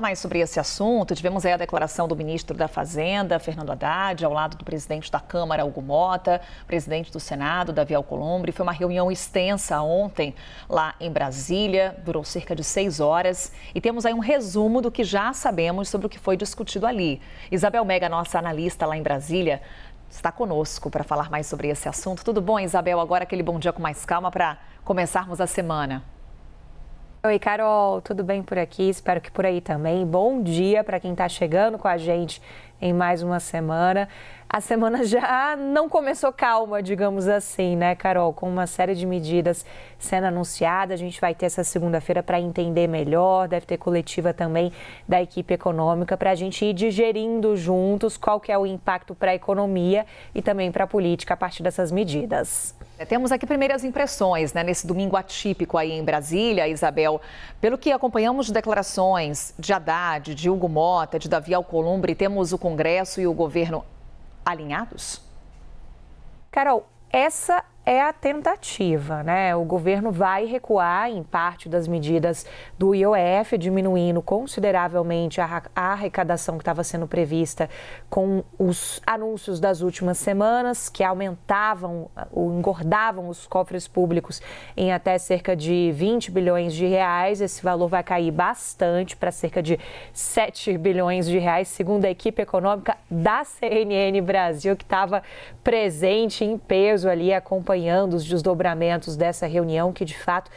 Mais sobre esse assunto, tivemos aí a declaração do ministro da Fazenda, Fernando Haddad, ao lado do presidente da Câmara, Hugo Mota, presidente do Senado, Davi Alcolumbre. Foi uma reunião extensa ontem lá em Brasília, durou cerca de 6 horas. E temos aí um resumo do que já sabemos sobre o que foi discutido ali. Isabel Mega, nossa analista lá em Brasília, está conosco para falar mais sobre esse assunto. Tudo bom, Isabel? Agora aquele bom dia com mais calma para começarmos a semana. Oi, Carol, tudo bem por aqui? Espero que por aí também. Bom dia para quem está chegando com a gente em mais uma semana. A semana já não começou calma, digamos assim, né, Carol? Com uma série de medidas sendo anunciadas. A gente vai ter essa segunda-feira para entender melhor. Deve ter coletiva também da equipe econômica para a gente ir digerindo juntos qual que é o impacto para a economia e também para a política a partir dessas medidas. Temos aqui primeiras impressões, né, nesse domingo atípico aí em Brasília, Isabel. Pelo que acompanhamos de declarações de Haddad, de Hugo Mota, de Davi Alcolumbre, temos o Congresso e o governo alinhados? Carol, essa é a tentativa, né? O governo vai recuar em parte das medidas do IOF, diminuindo consideravelmente a arrecadação que estava sendo prevista com os anúncios das últimas semanas, que aumentavam ou engordavam os cofres públicos em até cerca de 20 bilhões de reais. Esse valor vai cair bastante para cerca de 7 bilhões de reais, segundo a equipe econômica da CNN Brasil, que estava presente em peso ali acompanhando os desdobramentos dessa reunião, que de fato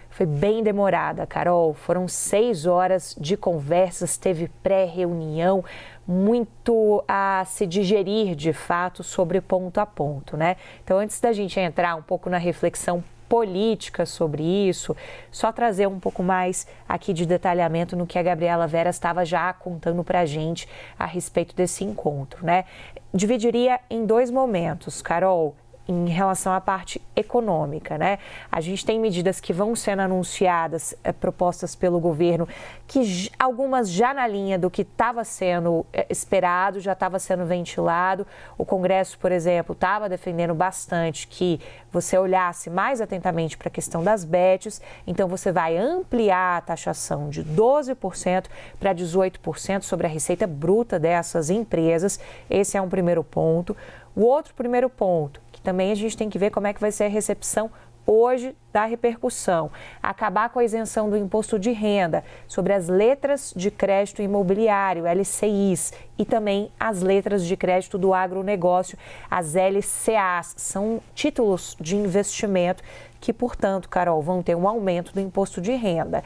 foi bem demorada, Carol. Foram 6 horas de conversas, teve pré-reunião, muito a se digerir de fato sobre ponto a ponto, né? Então, antes da gente entrar um pouco na reflexão política sobre isso, só trazer um pouco mais aqui de detalhamento no que a Gabriela Vera estava já contando para a gente a respeito desse encontro, né? Dividiria em 2 momentos, Carol, em relação à parte econômica, né? A gente tem medidas que vão sendo anunciadas, propostas pelo governo, que algumas já na linha do que estava sendo esperado, já estava sendo ventilado. O Congresso, por exemplo, estava defendendo bastante que você olhasse mais atentamente para a questão das bets, então você vai ampliar a taxação de 12% para 18% sobre a receita bruta dessas empresas. Esse é um primeiro ponto. O outro primeiro ponto, que também a gente tem que ver como é que vai ser a recepção hoje da repercussão. Acabar com a isenção do imposto de renda sobre as letras de crédito imobiliário, LCIs, e também as letras de crédito do agronegócio, as LCAs. São títulos de investimento que, portanto, Carol, vão ter um aumento do imposto de renda.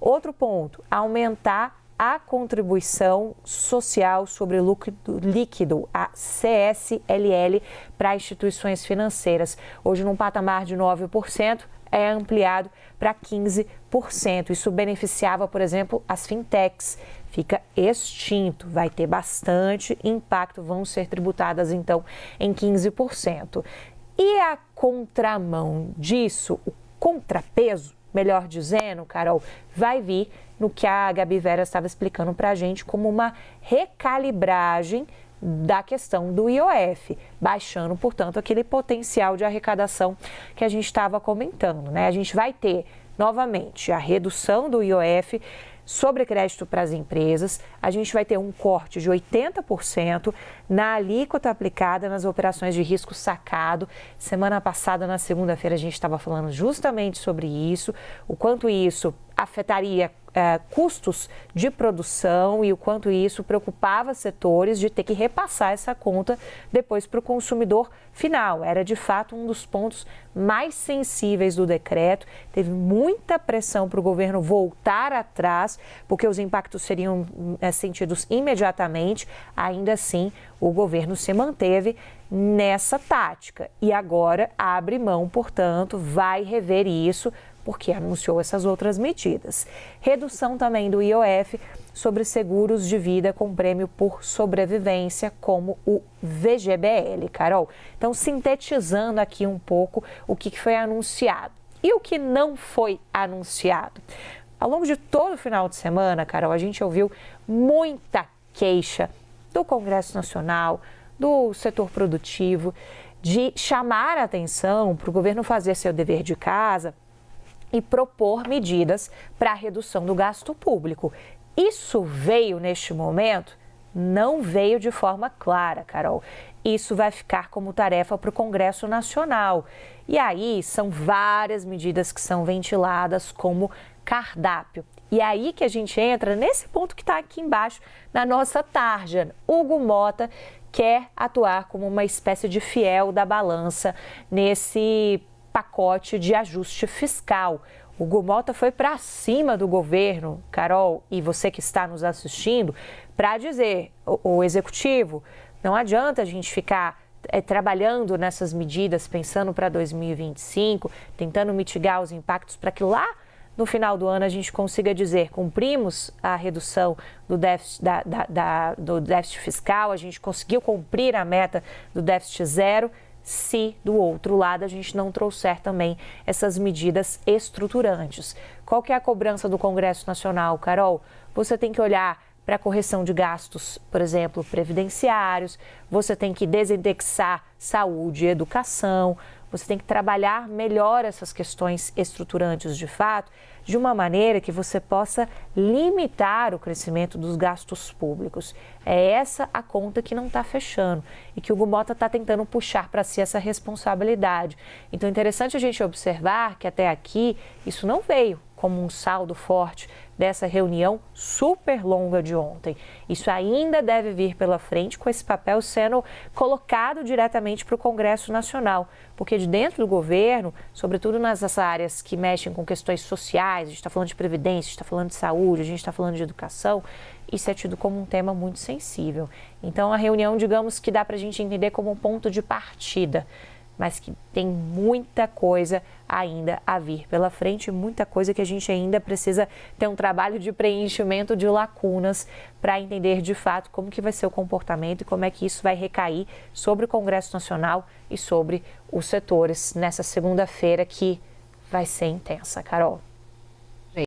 Outro ponto, aumentar a contribuição social sobre lucro líquido, a CSLL, para instituições financeiras. Hoje, num patamar de 9%, é ampliado para 15%. Isso beneficiava, por exemplo, as fintechs. Fica extinto, vai ter bastante impacto, vão ser tributadas, então, em 15%. E a contramão disso, o contrapeso, melhor dizendo, Carol, vai vir no que a Gabi Vera estava explicando para a gente como uma recalibragem da questão do IOF, baixando, portanto, aquele potencial de arrecadação que a gente estava comentando, né? A gente vai ter, novamente, a redução do IOF sobre crédito para as empresas, a gente vai ter um corte de 80% na alíquota aplicada nas operações de risco sacado. Semana passada, na segunda-feira, a gente estava falando justamente sobre isso, o quanto isso afetaria custos de produção e o quanto isso preocupava setores de ter que repassar essa conta depois para o consumidor final. Era, de fato, um dos pontos mais sensíveis do decreto. Teve muita pressão para o governo voltar atrás, porque os impactos seriam sentidos imediatamente. Ainda assim, o governo se manteve nessa tática e agora abre mão, portanto, vai rever isso, porque anunciou essas outras medidas. Redução também do IOF sobre seguros de vida com prêmio por sobrevivência, como o VGBL, Carol. Então, sintetizando aqui um pouco o que foi anunciado e o que não foi anunciado. Ao longo de todo o final de semana, Carol, a gente ouviu muita queixa do Congresso Nacional, do setor produtivo, de chamar a atenção para o governo fazer seu dever de casa e propor medidas para a redução do gasto público. Isso veio neste momento? Não veio de forma clara, Carol. Isso vai ficar como tarefa para o Congresso Nacional. E aí são várias medidas que são ventiladas como cardápio. E aí que a gente entra nesse ponto que está aqui embaixo na nossa tarja. Hugo Mota quer atuar como uma espécie de fiel da balança nesse pacote de ajuste fiscal. Hugo Mota foi para cima do governo, Carol, e você que está nos assistindo, para dizer, o executivo, não adianta a gente ficar trabalhando nessas medidas, pensando para 2025, tentando mitigar os impactos para que lá no final do ano a gente consiga dizer cumprimos a redução do déficit, do déficit fiscal, a gente conseguiu cumprir a meta do déficit zero, se do outro lado a gente não trouxer também essas medidas estruturantes. Qual que é a cobrança do Congresso Nacional, Carol? Você tem que olhar para a correção de gastos, por exemplo, previdenciários, você tem que desindexar saúde e educação, você tem que trabalhar melhor essas questões estruturantes de fato, de uma maneira que você possa limitar o crescimento dos gastos públicos. É essa a conta que não está fechando e que o Hugo Mota está tentando puxar para si essa responsabilidade. Então é interessante a gente observar que até aqui isso não veio como um saldo forte dessa reunião super longa de ontem. Isso ainda deve vir pela frente com esse papel sendo colocado diretamente para o Congresso Nacional, porque de dentro do governo, sobretudo nas áreas que mexem com questões sociais, a gente está falando de previdência, a gente está falando de saúde, a gente está falando de educação, isso é tido como um tema muito sensível. Então a reunião, digamos que dá para a gente entender como um ponto de partida, mas que tem muita coisa ainda a vir pela frente, muita coisa que a gente ainda precisa ter um trabalho de preenchimento de lacunas para entender de fato como que vai ser o comportamento e como é que isso vai recair sobre o Congresso Nacional e sobre os setores nessa segunda-feira que vai ser intensa, Carol.